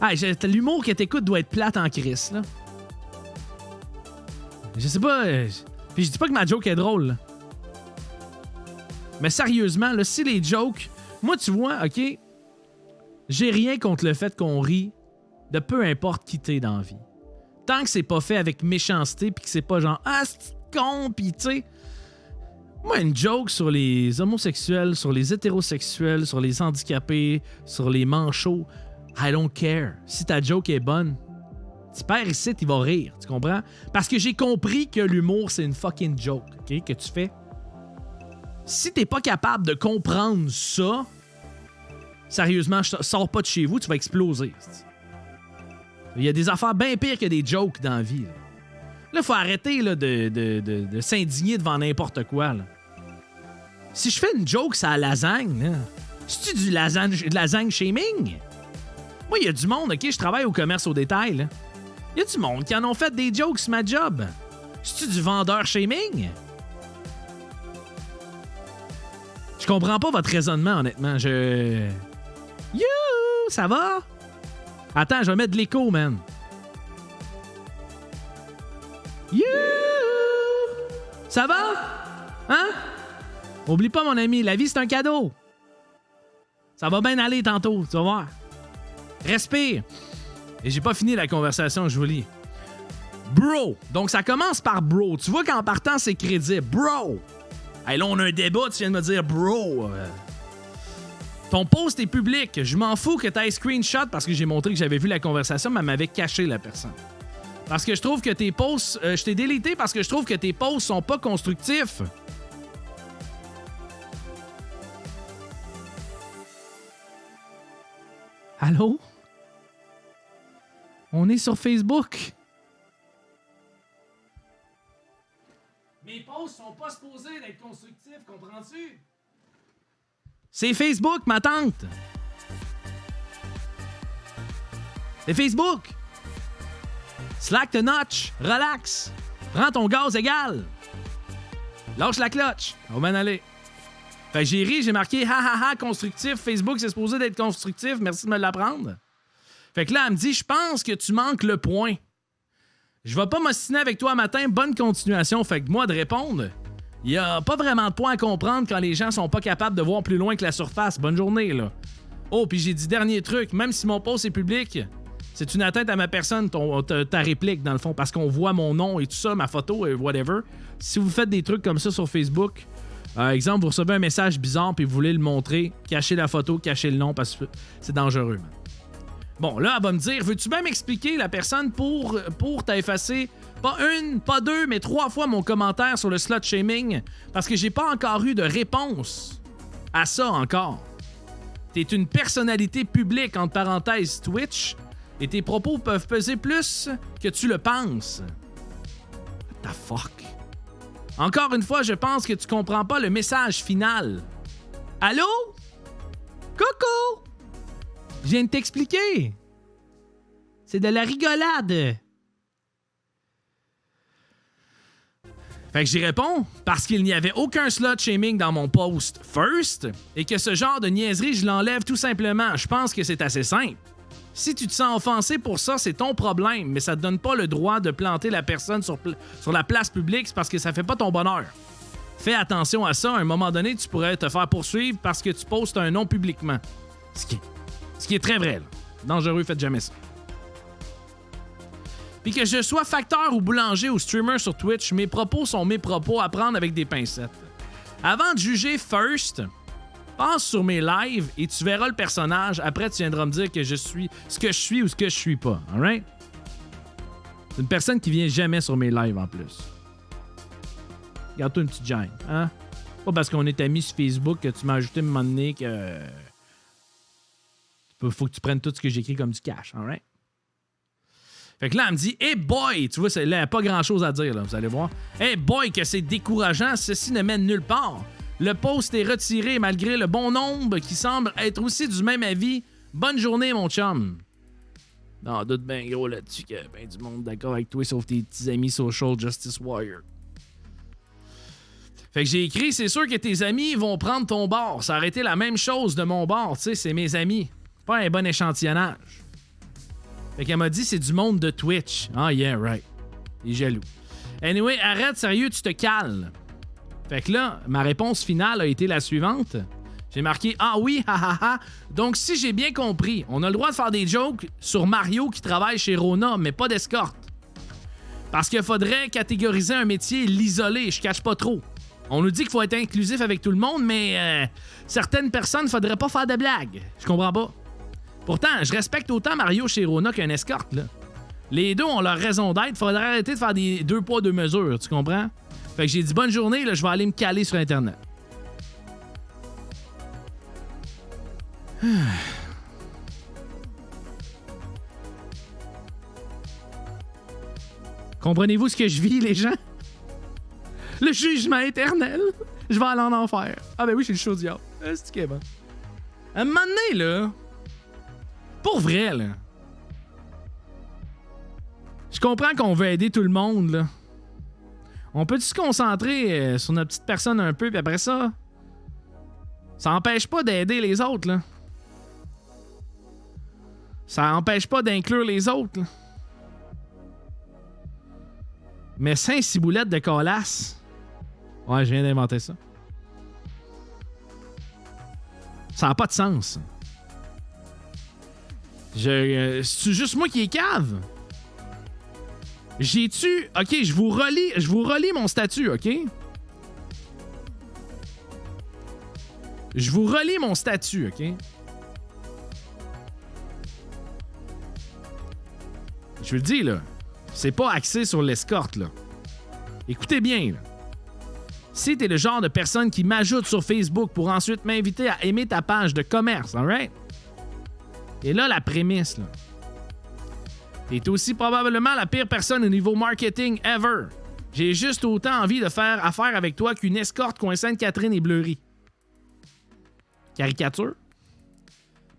Ah, l'humour que t'écoutes doit être plate en crise, là. Je sais pas... Puis je dis pas que ma joke est drôle, là. Mais sérieusement, là, si les jokes... Moi, tu vois, OK, j'ai rien contre le fait qu'on rit de peu importe qui t'es dans la vie. Tant que c'est pas fait avec méchanceté puis que c'est pas genre « Ah, c'est con, pis tu sais... Moi, une joke sur les homosexuels, sur les hétérosexuels, sur les handicapés, sur les manchots, I don't care. Si ta joke est bonne, tu perds ici, il va rire, tu comprends? Parce que j'ai compris que l'humour, c'est une fucking joke, OK, que tu fais. Si t'es pas capable de comprendre ça, sérieusement, sors pas de chez vous, tu vas exploser. Il y a des affaires bien pires que des jokes dans la vie. Là, faut arrêter là, de s'indigner devant n'importe quoi. Là. Si je fais une joke sur la lasagne, c'est-tu du lasagne shaming? Moi, il y a du monde, OK, je travaille au commerce au détail. Il y a du monde qui en ont fait des jokes sur ma job. C'est-tu du vendeur shaming? Je comprends pas votre raisonnement, honnêtement. You! Ça va? Attends, je vais mettre de l'écho, man. You! Ça va? Hein? Oublie pas, mon ami, la vie, c'est un cadeau. Ça va bien aller tantôt, tu vas voir. Respire. Et j'ai pas fini la conversation, je vous lis. Bro. Donc, ça commence par bro. Tu vois qu'en partant, c'est crédible. Bro. Hey, là, on a un débat, tu viens de me dire bro. Ton post est public. Je m'en fous que t'aies screenshot parce que j'ai montré que j'avais vu la conversation, mais elle m'avait caché la personne. Parce que je trouve que tes posts... je t'ai délité parce que je trouve que tes posts sont pas constructifs. Allô? On est sur Facebook. Mes posts sont pas supposés d'être constructifs, comprends-tu? C'est Facebook, ma tante. C'est Facebook. Slack the notch, relax. Prends ton gaz égal. Lâche la cloche. On va bien aller. Fait que j'ai ri, j'ai marqué ha ha ha constructif. Facebook, c'est supposé d'être constructif. Merci de me l'apprendre. Fait que là, elle me dit, je pense que tu manques le point. Je vais pas m'ostiner avec toi matin. Bonne continuation. Fait que moi, de répondre, il y a pas vraiment de point à comprendre quand les gens sont pas capables de voir plus loin que la surface. Bonne journée, là. Oh, puis j'ai dit dernier truc. Même si mon post est public, c'est une atteinte à ma personne, ta réplique, dans le fond, parce qu'on voit mon nom et tout ça, ma photo et whatever. Si vous faites des trucs comme ça sur Facebook... exemple, vous recevez un message bizarre puis vous voulez le montrer, cachez la photo, cachez le nom parce que c'est dangereux. Man. Bon, là, elle va me dire, veux-tu bien m'expliquer la personne pour t'as effacé pas une, pas deux, mais 3 fois mon commentaire sur le slut shaming parce que j'ai pas encore eu de réponse à ça encore. T'es une personnalité publique, entre parenthèses, Twitch, et tes propos peuvent peser plus que tu le penses. What the fuck? Encore une fois, je pense que tu comprends pas le message final. Allô? Coucou! Je viens de t'expliquer. C'est de la rigolade. Fait que j'y réponds parce qu'il n'y avait aucun slut shaming dans mon post first et que ce genre de niaiserie, je l'enlève tout simplement. Je pense que c'est assez simple. Si tu te sens offensé pour ça, c'est ton problème, mais ça te donne pas le droit de planter la personne sur la place publique, c'est parce que ça fait pas ton bonheur. Fais attention à ça, à un moment donné, tu pourrais te faire poursuivre parce que tu postes un nom publiquement. Ce qui est très vrai, là. Dangereux, faites jamais ça. Puis que je sois facteur ou boulanger ou streamer sur Twitch, mes propos sont mes propos à prendre avec des pincettes. Avant de juger first, passe sur mes lives et tu verras le personnage. Après, tu viendras me dire que je suis ce que je suis ou ce que je suis pas. Alright? C'est une personne qui vient jamais sur mes lives en plus. Regarde-toi une petite gêne, hein? Pas parce qu'on est amis sur Facebook que tu m'as ajouté à un moment donné que... Faut que tu prennes tout ce que j'écris comme du cash, alright? Fait que là, elle me dit « Hey boy! » Tu vois, là, il n'y a pas grand-chose à dire, là, vous allez voir. « Hey boy, que c'est décourageant, ceci ne mène nulle part. Le post est retiré malgré le bon nombre qui semble être aussi du même avis. Bonne journée, mon chum. » Non, doute bien gros là-dessus qu'il y a ben du monde d'accord avec toi, sauf tes petits amis Social Justice Warrior. Fait que j'ai écrit « C'est sûr que tes amis vont prendre ton bord. Ça aurait été la même chose de mon bord, tu sais, c'est mes amis. Pas un bon échantillonnage. » Fait qu'elle m'a dit, c'est du monde de Twitch. Ah, yeah, right. Il est jaloux. Anyway, arrête, sérieux, tu te cales. Fait que là, ma réponse finale a été la suivante. J'ai marqué, ah oui, ha ha ha. Donc, si j'ai bien compris, on a le droit de faire des jokes sur Mario qui travaille chez Rona, mais pas d'escorte. Parce qu'il faudrait catégoriser un métier, l'isoler, je cache pas trop. On nous dit qu'il faut être inclusif avec tout le monde, mais certaines personnes, faudrait pas faire de blagues. Je comprends pas. Pourtant, je respecte autant Mario Chirona qu'un escorte, là. Les deux ont leur raison d'être, faudrait arrêter de faire des 2 poids 2 mesures, tu comprends? Fait que j'ai dit bonne journée, là, je vais aller me caler sur Internet. Comprenez-vous ce que je vis, les gens? Le jugement éternel. Je vais aller en enfer. Ah ben oui, j'ai le chaud diable. C'est que bon. À un moment donné, là... Pour vrai, là... Je comprends qu'on veut aider tout le monde, là. On peut se concentrer sur notre petite personne un peu, puis après ça... Ça empêche pas d'aider les autres, là. Ça empêche pas d'inclure les autres, là. Mais Saint-Ciboulette de Colasse... Ouais, je viens d'inventer ça. Ça n'a pas de sens. C'est juste moi qui est cave. J'ai-tu... OK, je vous relis mon statut, OK? Je vous relis mon statut, OK? Je vous le dis, là. C'est pas axé sur l'escorte, là. Écoutez bien, là. Si t'es le genre de personne qui m'ajoute sur Facebook pour ensuite m'inviter à aimer ta page de commerce, alright? Et là, la prémisse, là. T'es aussi probablement la pire personne au niveau marketing ever. J'ai juste autant envie de faire affaire avec toi qu'une escorte coin Sainte-Catherine et Bleury. Caricature?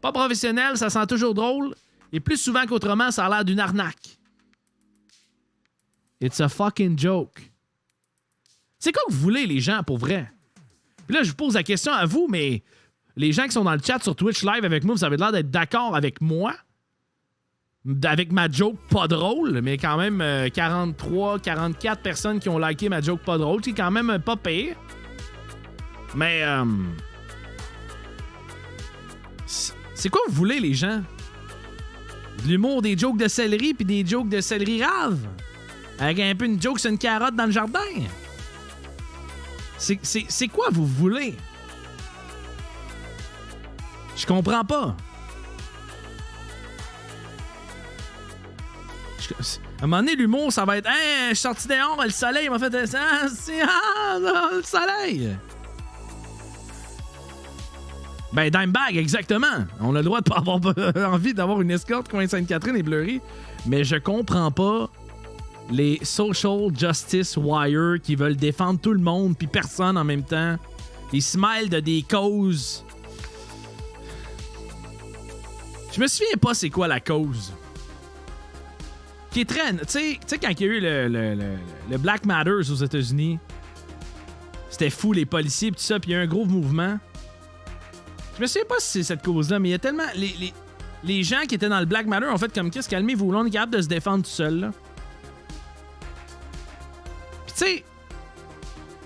Pas professionnel, ça sent toujours drôle. Et plus souvent qu'autrement, ça a l'air d'une arnaque. It's a fucking joke. C'est quoi que vous voulez, les gens, pour vrai? Puis là, je vous pose la question à vous, mais les gens qui sont dans le chat sur Twitch Live avec moi, vous avez l'air d'être d'accord avec moi? Avec ma joke pas drôle, mais quand même 43, 44 personnes qui ont liké ma joke pas drôle, c'est quand même pas pire. Mais c'est quoi vous voulez, les gens? De l'humour, des jokes de céleri puis des jokes de céleri rave? Avec un peu une joke sur une carotte dans le jardin? C'est quoi vous voulez? Je comprends pas. À un moment donné, l'humour, ça va être « Hey, je suis sorti dehors, le soleil m'a fait... le soleil! » Ben, Dimebag, exactement. On a le droit de pas avoir envie d'avoir une escorte coin Sainte-Catherine et Bleury, mais je comprends pas les social justice warriors qui veulent défendre tout le monde puis personne en même temps. Ils se mêlent de des causes. Je me souviens pas c'est quoi la cause. Qui est très... Tu sais, quand il y a eu le Black Matters aux États-Unis, c'était fou, les policiers et tout ça, puis il y a eu un gros mouvement. Je me souviens pas si c'est cette cause-là, mais il y a tellement... Les gens qui étaient dans le Black Matter ont fait comme « Qu'est-ce, calmez-vous, là, on est capable de se défendre tout seul, là. » Puis tu sais,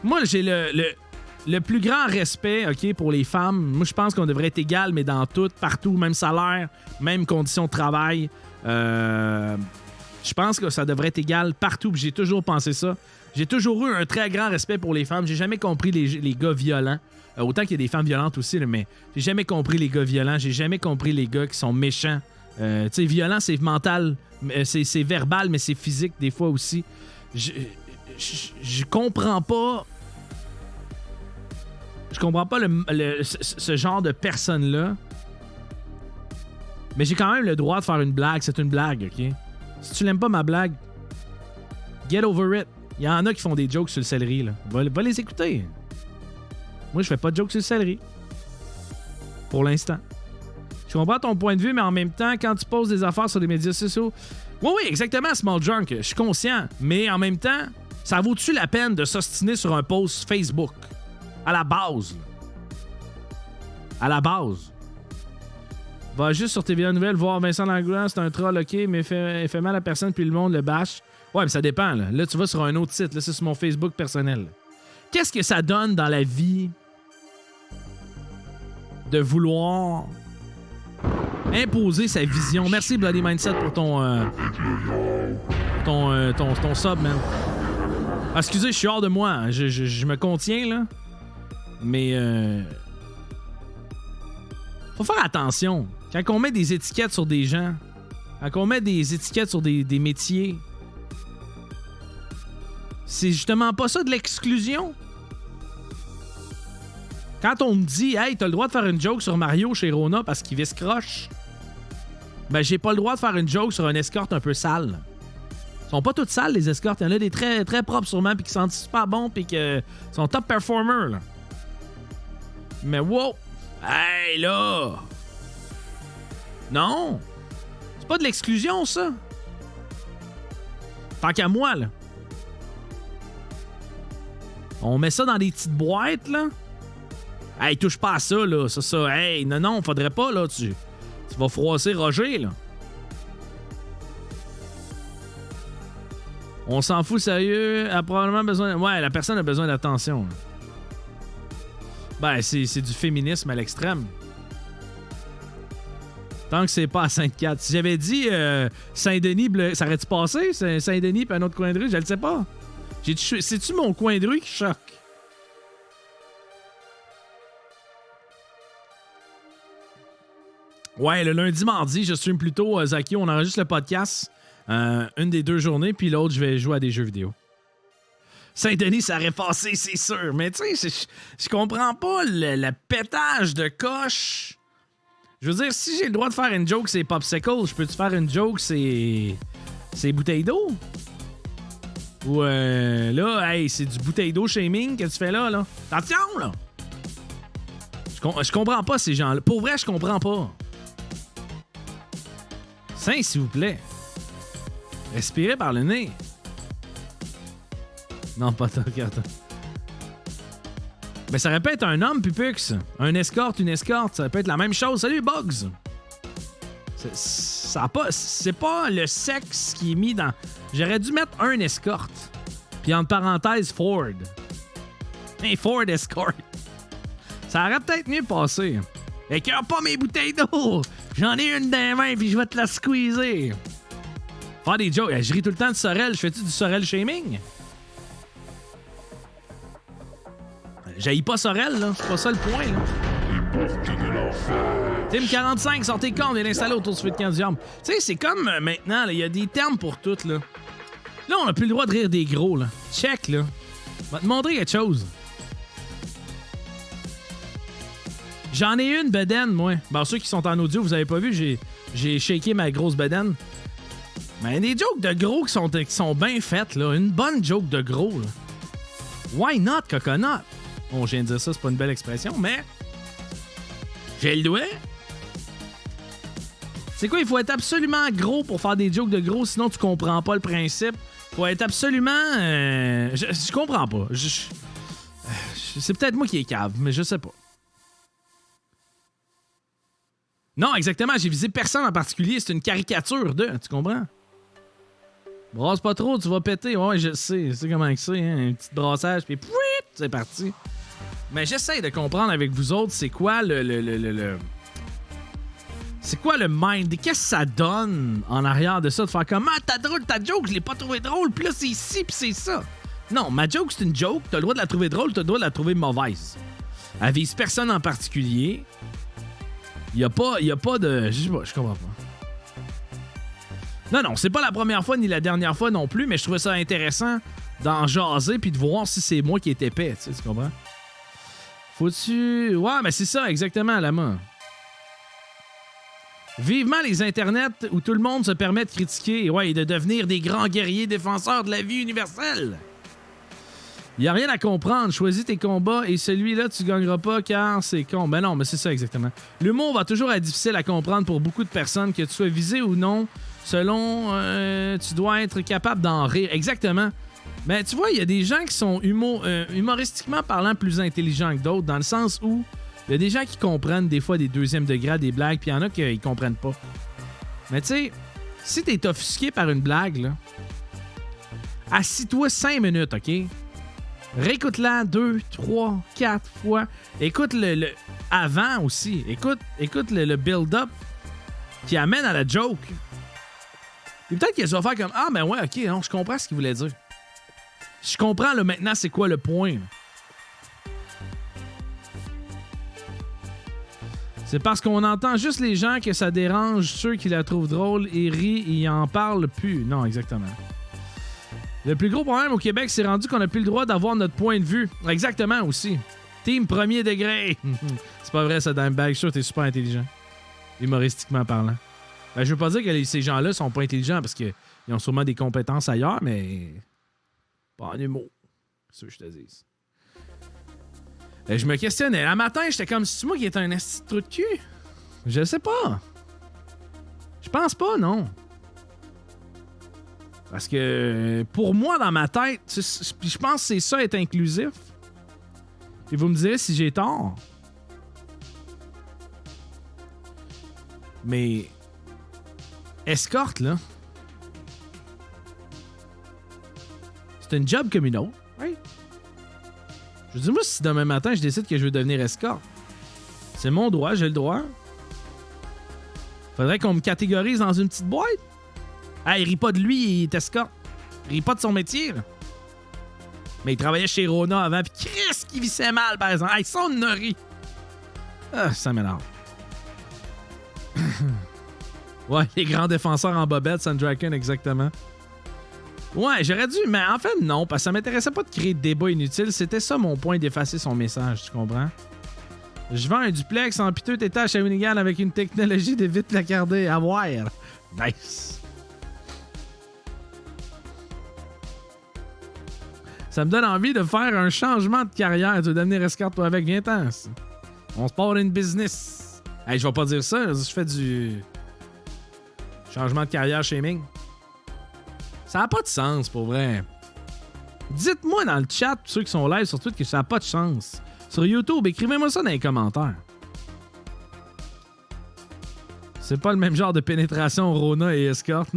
moi, j'ai le plus grand respect, OK, pour les femmes. Moi, je pense qu'on devrait être égal, mais dans tout, partout, même salaire, même conditions de travail. Je pense que ça devrait être égal partout, puis j'ai toujours pensé ça. J'ai toujours eu un très grand respect pour les femmes. J'ai jamais compris les gars violents. Autant qu'il y a des femmes violentes aussi, là, mais j'ai jamais compris les gars violents. J'ai jamais compris les gars qui sont méchants. Tu sais, violent, c'est mental, c'est verbal, mais c'est physique des fois aussi. Je comprends pas... Je comprends pas ce genre de personne-là. Mais j'ai quand même le droit de faire une blague. C'est une blague, OK? Si tu l'aimes pas, ma blague, get over it. Il y en a qui font des jokes sur le céleri, là. Va les écouter. Moi, je fais pas de jokes sur le céleri. Pour l'instant. Je comprends ton point de vue, mais en même temps, quand tu poses des affaires sur les médias sociaux... Oui, exactement, Small Junk. Je suis conscient. Mais en même temps, ça vaut-tu la peine de s'ostiner sur un post Facebook? À la base. À la base. Va juste sur TVA Nouvelles voir Vincent Langlois, c'est un troll, OK, mais il fait mal à personne puis le monde le bâche. Ouais, mais ça dépend, là. Là, tu vas sur un autre site. Là, c'est sur mon Facebook personnel. Qu'est-ce que ça donne dans la vie de vouloir imposer sa vision? Merci, Bloody Mindset, pour ton sub, man. Ah, excusez, je suis hors de moi. Hein. Je me contiens, là. Mais... faut faire attention. Quand on met des étiquettes sur des gens, quand on met des étiquettes sur des métiers, c'est justement pas ça de l'exclusion. Quand on me dit « Hey, t'as le droit de faire une joke sur Mario chez Rona parce qu'il visse croche », ben j'ai pas le droit de faire une joke sur un escorte un peu sale. Ils sont pas toutes sales, les escortes. Il y en a des très, très propres sûrement, puis qui sentent super bons, puis qui sont top performers, là. Mais wow! Hey, là! Non! C'est pas de l'exclusion, ça! Tant qu'à moi, là. On met ça dans des petites boîtes, là. Hey, touche pas à ça, là. Ça. Hey, non, faudrait pas, là. Tu vas froisser Roger, là. On s'en fout sérieux. Elle a probablement besoin... Ouais, la personne a besoin d'attention, là. Ben, c'est du féminisme à l'extrême. Tant que c'est pas à Sainte-Cat. Si j'avais dit Saint-Denis, ça aurait-tu passé? Saint-Denis puis un autre coin de rue? Je le sais pas. C'est-tu mon coin de rue qui choque? Ouais, le lundi-mardi, je stream plutôt Zaki. On enregistre le podcast une des 2 journées, puis l'autre, je vais jouer à des jeux vidéo. Saint-Denis, ça aurait passé, c'est sûr. Mais tu sais, je comprends pas le pétage de coche. Je veux dire, si j'ai le droit de faire une joke, c'est popsicle, je peux-tu faire une joke, c'est bouteille d'eau? Ou là, hey, c'est du bouteille d'eau shaming que tu fais là, là. Attention, là! Je comprends pas ces gens-là. Pour vrai, je comprends pas. Saint, s'il vous plaît. Respirez par le nez. Non, pas ta carte. Mais ça répète un homme, Pupux. Un escorte, une escorte. Ça peut être la même chose. Salut, Bugs. C'est pas le sexe qui est mis dans... J'aurais dû mettre un escorte. Puis entre parenthèses, Ford. Un Ford Escort. Ça aurait peut-être mieux passé. Écœure pas mes bouteilles d'eau. J'en ai une dans les mains puis je vais te la squeezer. Faire des jokes. Je ris tout le temps de Sorel. Je fais-tu du Sorel shaming? J'haïs pas Sorel, là. C'est pas ça le point, là. Tim45, sortez con et l'installer autour du feu de camp du diable. Tu sais, c'est comme maintenant, il y a des termes pour tout, là. Là, on a plus le droit de rire des gros, là. Check, là. Je vais te montrer quelque chose. J'en ai une bedaine, moi. Bon, ceux qui sont en audio, vous avez pas vu, j'ai shaké ma grosse bedaine. Mais des jokes de gros qui sont bien faites, là. Une bonne joke de gros, là. Why not, coconut? Bon, je viens de dire ça, c'est pas une belle expression, mais... J'ai le doigt. C'est quoi, il faut être absolument gros pour faire des jokes de gros, sinon tu comprends pas le principe. Faut être absolument... Je comprends pas. C'est peut-être moi qui est cave, mais je sais pas. Non, exactement, j'ai visé personne en particulier, c'est une caricature de... Tu comprends? Brasse pas trop, tu vas péter. Ouais, je sais comment c'est, hein? Un petit brassage, puis c'est parti. Mais j'essaie de comprendre avec vous autres, c'est quoi c'est quoi le mind? Qu'est-ce que ça donne en arrière de ça? De faire comme, ta joke, je l'ai pas trouvé drôle, puis là, c'est ici, puis c'est ça. Non, ma joke, c'est une joke. T'as le droit de la trouver drôle, t'as le droit de la trouver mauvaise. Elle vise personne en particulier. Il y a pas de... Je comprends pas. Non, c'est pas la première fois ni la dernière fois non plus, mais je trouvais ça intéressant d'en jaser puis de voir si c'est moi qui est épais, tu comprends? Faut-tu... Ouais, mais c'est ça, exactement, Lama. Vivement les internets où tout le monde se permet de critiquer et de devenir des grands guerriers défenseurs de la vie universelle. Y a rien à comprendre. Choisis tes combats et celui-là, tu gagneras pas car c'est con. Ben non, mais c'est ça exactement. L'humour va toujours être difficile à comprendre pour beaucoup de personnes, que tu sois visé ou non. Selon, tu dois être capable d'en rire. Exactement. Mais tu vois, il y a des gens qui sont humoristiquement parlant plus intelligents que d'autres, dans le sens où il y a des gens qui comprennent des fois des deuxièmes degrés des blagues, puis il y en a qui comprennent pas. Mais tu sais, si t'es offusqué par une blague, là, assis-toi 5 minutes, OK? Réécoute-la 2, 3, 4 fois. Écoute le avant aussi. Écoute le build-up qui amène à la joke. Puis peut-être qu'elle va faire comme ah, ben ouais, ok, non, je comprends ce qu'il voulait dire. Je comprends là, maintenant c'est quoi le point. Là. C'est parce qu'on entend juste les gens que ça dérange ceux qui la trouvent drôle et rient et ils en parlent plus. Non, exactement. Le plus gros problème au Québec, c'est rendu qu'on n'a plus le droit d'avoir notre point de vue. Exactement aussi. Team premier degré. C'est pas vrai ça, Dimebag. Je suis sûr que t'es super intelligent. Humoristiquement parlant. Ben, je veux pas dire que ces gens-là sont pas intelligents parce qu'ils ont sûrement des compétences ailleurs, mais pas en humour. C'est ce que je te dis. Je me questionnais. Le matin, j'étais comme si c'est moi qui étais un esti de trou de cul. Je sais pas. Je pense pas, non. Parce que pour moi, dans ma tête, je pense que c'est ça être inclusif. Et vous me direz si j'ai tort. Mais escorte, là, c'est une job comme une autre. Oui. Je dis, moi, si demain matin, je décide que je veux devenir escorte, c'est mon droit, j'ai le droit. Faudrait qu'on me catégorise dans une petite boîte. Ah, il rit pas de lui, il est escorte. Il rit pas de son métier, là. Mais il travaillait chez Rona avant, puis Chris qui vissait mal, par exemple. Ah, ça, on en rit. Ah, ça m'énerve. Ouais, les grands défenseurs en bobette, Sandraken, exactement. Ouais, j'aurais dû, mais en fait, non, parce que ça m'intéressait pas de créer de débats inutiles. C'était ça mon point d'effacer son message, tu comprends? Je vends un duplex en piteux état à Shawinigan avec une technologie de vite placardé à voir. Nice. Ça me donne envie de faire un changement de carrière. Tu veux devenir escorte, toi, avec 20 ans. On se part une business. Hey, je vais pas dire ça, je fais du changement de carrière shaming. Ça n'a pas de sens, pour vrai. Dites-moi dans le chat, ceux qui sont live sur Twitter, que ça n'a pas de chance. Sur YouTube, écrivez-moi ça dans les commentaires. C'est pas le même genre de pénétration Rona et escorte.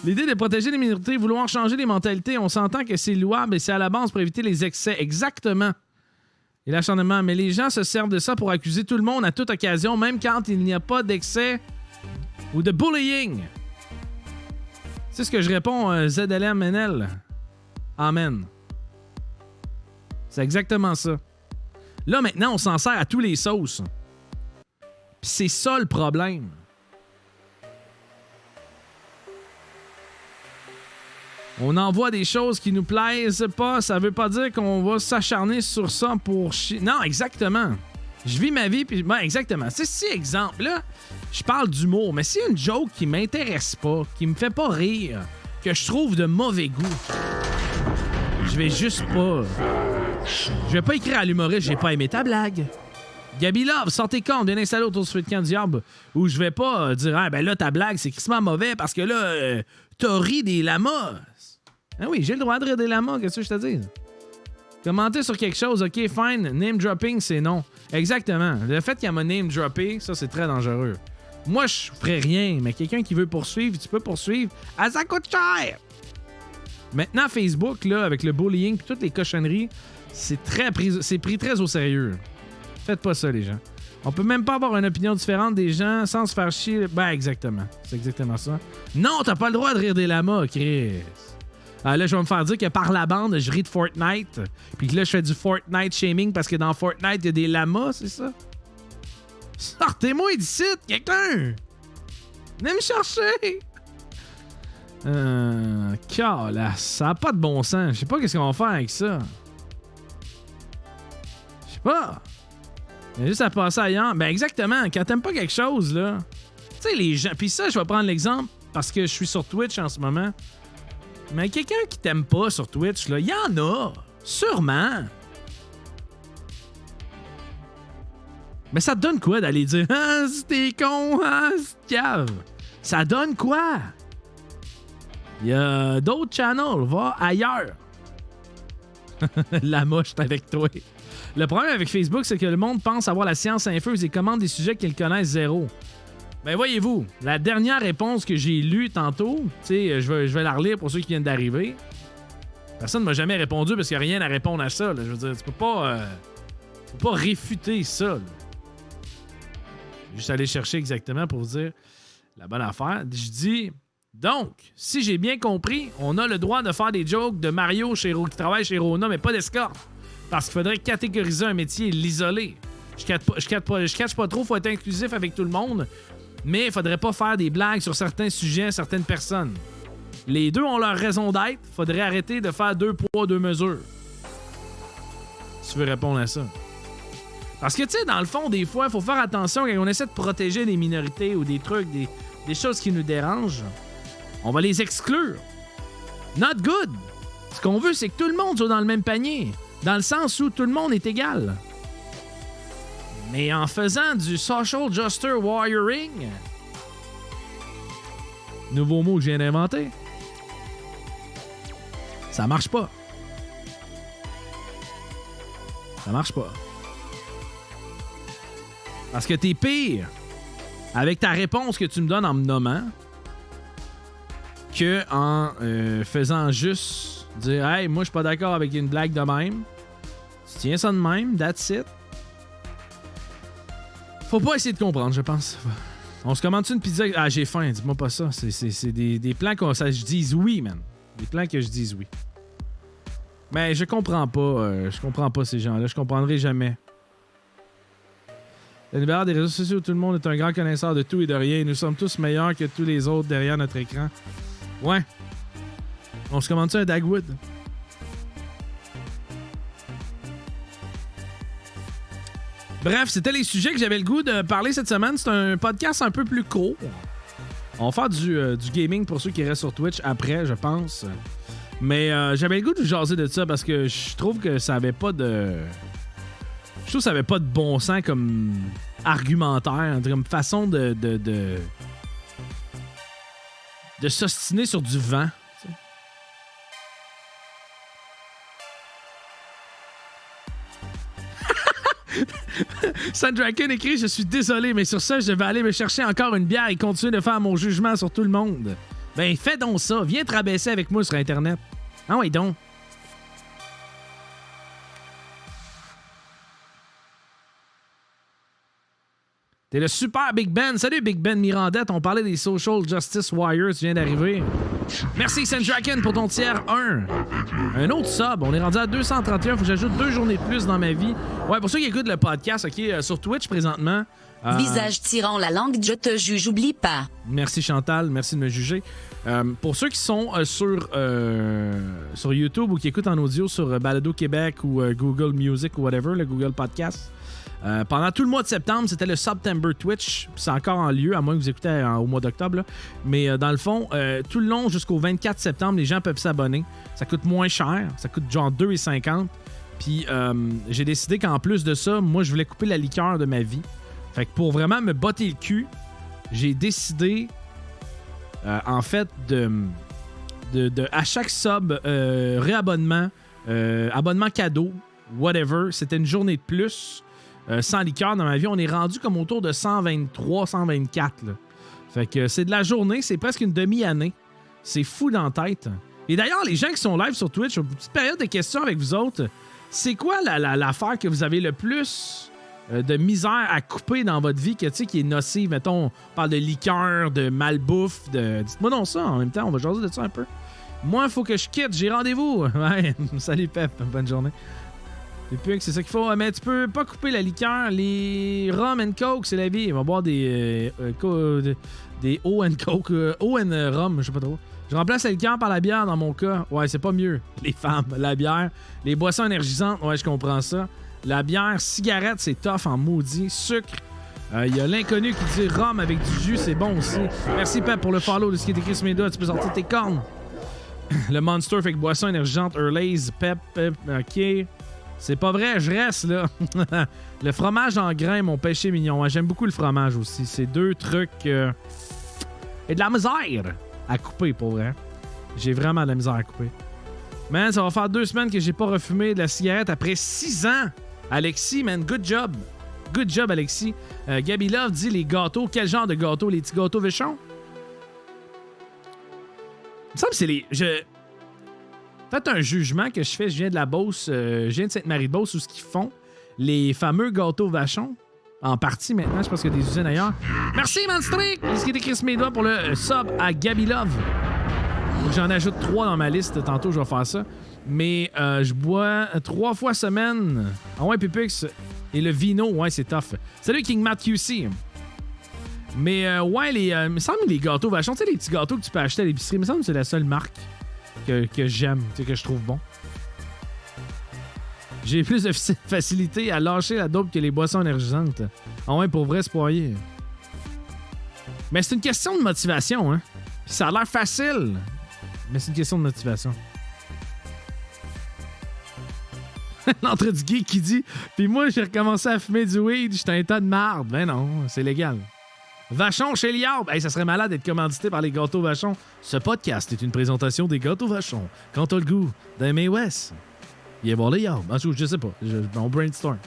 L'idée de protéger les minorités, vouloir changer les mentalités, on s'entend que c'est louable et c'est à la base pour éviter les excès. Exactement. Et l'acharnement. Mais les gens se servent de ça pour accuser tout le monde à toute occasion, même quand il n'y a pas d'excès ou de bullying. C'est ce que je réponds, ZLMNL. Amen. C'est exactement ça. Là, maintenant, on s'en sert à tous les sauces. Puis c'est ça le problème. On envoie des choses qui nous plaisent pas. Ça veut pas dire qu'on va s'acharner sur ça pour chier. Non, exactement. Je vis ma vie, puis... Ben, exactement. C'est si, exemple, là, je parle d'humour, mais s'il y a une joke qui m'intéresse pas, qui me fait pas rire, que je trouve de mauvais goût, je vais juste pas... Je vais pas écrire à l'humoriste « J'ai pas aimé ta blague ». Gabi Love, sortez compte, bien installé autour du Sweet Can Diable, où je vais pas dire « Ah, ben là, ta blague, c'est crissement mauvais parce que là, t'as ri des lamas. » Ah oui, j'ai le droit de rire des lamas, qu'est-ce que je te dis? Commenter sur quelque chose, OK, fine, name dropping, c'est non. Exactement. Le fait qu'il m'a name droppé, ça, c'est très dangereux. Moi, je ferais rien, mais quelqu'un qui veut poursuivre, tu peux poursuivre. Ah, ça coûte cher! Maintenant, Facebook, là, avec le bullying et toutes les cochonneries, c'est pris très au sérieux. Faites pas ça, les gens. On peut même pas avoir une opinion différente des gens sans se faire chier. Ben, exactement. C'est exactement ça. Non, t'as pas le droit de rire des lamas, Chris. Ah, là, je vais me faire dire que par la bande, je ris de Fortnite. Puis que là, je fais du Fortnite shaming parce que dans Fortnite, il y a des lamas, c'est ça? Sortez-moi d'ici, quelqu'un! Venez me chercher! Calasse, ça n'a pas de bon sens. Je sais pas qu'est-ce qu'on va faire avec ça. Je sais pas. Il y a juste à passer ailleurs. Ben exactement, quand t'aimes pas quelque chose, là... Tu sais, les gens... Puis ça, je vais prendre l'exemple parce que je suis sur Twitch en ce moment. Mais quelqu'un qui t'aime pas sur Twitch, là, il y en a. Sûrement. Mais ça te donne quoi d'aller dire « Ah, c'était con, ah, c'est cave. » Ça donne quoi? Il y a d'autres channels, va ailleurs. La moche est avec toi. Le problème avec Facebook, c'est que le monde pense avoir la science infuse et commande des sujets qu'ils connaissent zéro. Ben voyez-vous, la dernière réponse que j'ai lue tantôt, tu sais, je vais la relire pour ceux qui viennent d'arriver. Personne ne m'a jamais répondu parce qu'il n'y a rien à répondre à ça. Là. Je veux dire, tu peux pas réfuter ça. Là. Juste aller chercher exactement pour vous dire la bonne affaire. Je dis, Donc, si j'ai bien compris, on a le droit de faire des jokes de Mario qui travaille chez Rona, mais pas d'escorte. Parce qu'il faudrait catégoriser un métier et l'isoler. Je catch pas trop, faut être inclusif avec tout le monde, mais il faudrait pas faire des blagues sur certains sujets, certaines personnes. Les deux ont leur raison d'être, faudrait arrêter de faire 2 poids, 2 mesures. Si tu veux répondre à ça. Parce que, tu sais, dans le fond, des fois, il faut faire attention quand on essaie de protéger des minorités ou des trucs, des choses qui nous dérangent. On va les exclure. Not good. Ce qu'on veut, c'est que tout le monde soit dans le même panier. Dans le sens où tout le monde est égal. Mais en faisant du social justice warrioring, nouveau mot que je viens d'inventer, ça marche pas. Ça marche pas. Parce que t'es pire avec ta réponse que tu me donnes en me nommant que en faisant juste dire « Hey, moi, je suis pas d'accord avec une blague de même. » Tu tiens ça de même, that's it. Faut pas essayer de comprendre, je pense. On se commande-tu une pizza? Ah, j'ai faim, dis-moi pas ça. C'est des plans que je dise oui, man. Des plans que je dise oui. Mais je comprends pas ces gens-là. Je comprendrai jamais. L'univers des réseaux sociaux, tout le monde est un grand connaisseur de tout et de rien. Nous sommes tous meilleurs que tous les autres derrière notre écran. Ouais. On se commande ça un Dagwood? Bref, c'était les sujets que j'avais le goût de parler cette semaine. C'est un podcast un peu plus court. On va faire du gaming pour ceux qui restent sur Twitch après, je pense. Mais j'avais le goût de vous jaser de ça parce que je trouve que ça avait pas de... Je trouve que ça avait pas de bon sens comme argumentaire, comme façon de s'ostiner sur du vent. Sandraken écrit « Je suis désolé, mais sur ça, je vais aller me chercher encore une bière et continuer de faire mon jugement sur tout le monde. » Ben, fais donc ça. Viens te rabaisser avec moi sur Internet. Ah ouais, donc. T'es le super Big Ben. Salut Big Ben Mirandette. On parlait des Social Justice Warriors. Tu viens d'arriver. Merci Sandraken pour ton tiers 1. Un autre sub. On est rendu à 231. Faut que j'ajoute 2 journées de plus dans ma vie. Ouais, pour ceux qui écoutent le podcast, OK, sur Twitch présentement. Visage tirant la langue, je te juge, oublie pas. Merci Chantal, merci de me juger. Pour ceux qui sont sur YouTube ou qui écoutent en audio sur Balado Québec ou Google Music ou whatever, le Google Podcast, pendant tout le mois de septembre, c'était le September Twitch. C'est encore en lieu, à moins que vous écoutez au mois d'octobre. Là. Mais dans le fond, tout le long jusqu'au 24 septembre, les gens peuvent s'abonner. Ça coûte moins cher. Ça coûte genre 2,50$. Puis j'ai décidé qu'en plus de ça, moi, je voulais couper la liqueur de ma vie. Fait que pour vraiment me botter le cul, j'ai décidé, en fait, de à chaque sub, réabonnement, abonnement cadeau, whatever, c'était une journée de plus. Sans liqueur dans ma vie, on est rendu comme autour de 123, 124. Là. Fait que c'est de la journée, c'est presque une demi-année. C'est fou dans la tête. Et d'ailleurs, les gens qui sont live sur Twitch, une petite période de questions avec vous autres. C'est quoi l'affaire que vous avez le plus de misère à couper dans votre vie qui est nocive? Mettons, on parle de liqueur, de malbouffe, de... Dites-moi donc ça en même temps, on va jaser de ça un peu. Moi, il faut que je quitte, j'ai rendez-vous. Ouais, salut Pep, bonne journée. Et puis, c'est ça qu'il faut. Mais tu peux pas couper la liqueur. Les rum and coke, c'est la vie. On va boire des O and coke, O and rum, je sais pas trop. Je remplace la liqueur par la bière dans mon cas. Ouais, c'est pas mieux. Les femmes, la bière. Les boissons énergisantes, ouais, je comprends ça. La bière, cigarette, c'est tough en maudit. Sucre. Il y a l'inconnu qui dit rhum avec du jus, c'est bon aussi. Merci Pep pour le follow de ce qui est écrit sur mes doigts. Tu peux sortir tes cornes. Le Monster fait que boisson énergisante, Hurlays, Pep, ok. C'est pas vrai, je reste là. Le fromage en grains, mon péché mignon. Ouais, j'aime beaucoup le fromage aussi. C'est 2 trucs. Et de la misère à couper, pour vrai. J'ai vraiment de la misère à couper. Man, ça va faire 2 semaines que j'ai pas refumé de la cigarette après 6 ans. Alexis, man, good job. Good job, Alexis. Gaby Love dit les gâteaux. Quel genre de gâteaux? Les petits gâteaux Vichon? Il me semble que c'est les... Peut-être un jugement que je fais. Je viens de la Beauce. Je viens de Sainte-Marie-de-Beauce où ce qu'ils font. Les fameux gâteaux Vachon. en partie maintenant. Je pense qu'il y a des usines ailleurs. Merci, Manstrick! Ce qui était Chris Médois pour le sub à Gaby Love. Faut que j'en ajoute 3 dans ma liste. Tantôt, je vais faire ça. Mais je bois 3 fois semaine. Ah ouais, Pipux. Et le vino, ouais, c'est tough. Salut, King Matt QC. Mais ouais, il me semble que les gâteaux vachons, tu sais, les petits gâteaux que tu peux acheter à l'épicerie, il me semble que c'est la seule marque que j'aime, que je trouve bon. J'ai plus de facilité à lâcher la dope que les boissons énergisantes. Ah ouais, pour vrai, c'est poirier. Mais c'est une question de motivation, hein. Puis ça a l'air facile, mais c'est une question de motivation. L'entrée du geek qui dit « Puis moi, j'ai recommencé à fumer du weed, j'étais un tas de marde. » Ben non, c'est légal. Vachon chez Liard. Hey, ça serait malade d'être commandité par les gâteaux Vachon. Ce podcast est une présentation des gâteaux Vachon. Quand t'as le goût d'aimer West, viens voir les Liard. Je sais pas. On brainstorm.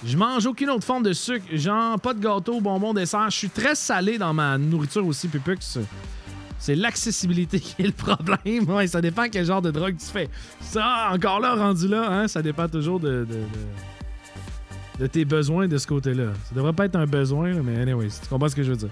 Je mange aucune autre forme de sucre. Genre, pas de gâteau, bonbon, dessert. Je suis très salé dans ma nourriture aussi, Pupux. C'est l'accessibilité qui est le problème. Ouais, ça dépend quel genre de drogue tu fais. Ça, encore là, rendu là, hein, ça dépend toujours de tes besoins de ce côté-là. Ça devrait pas être un besoin, mais anyway, tu comprends ce que je veux dire.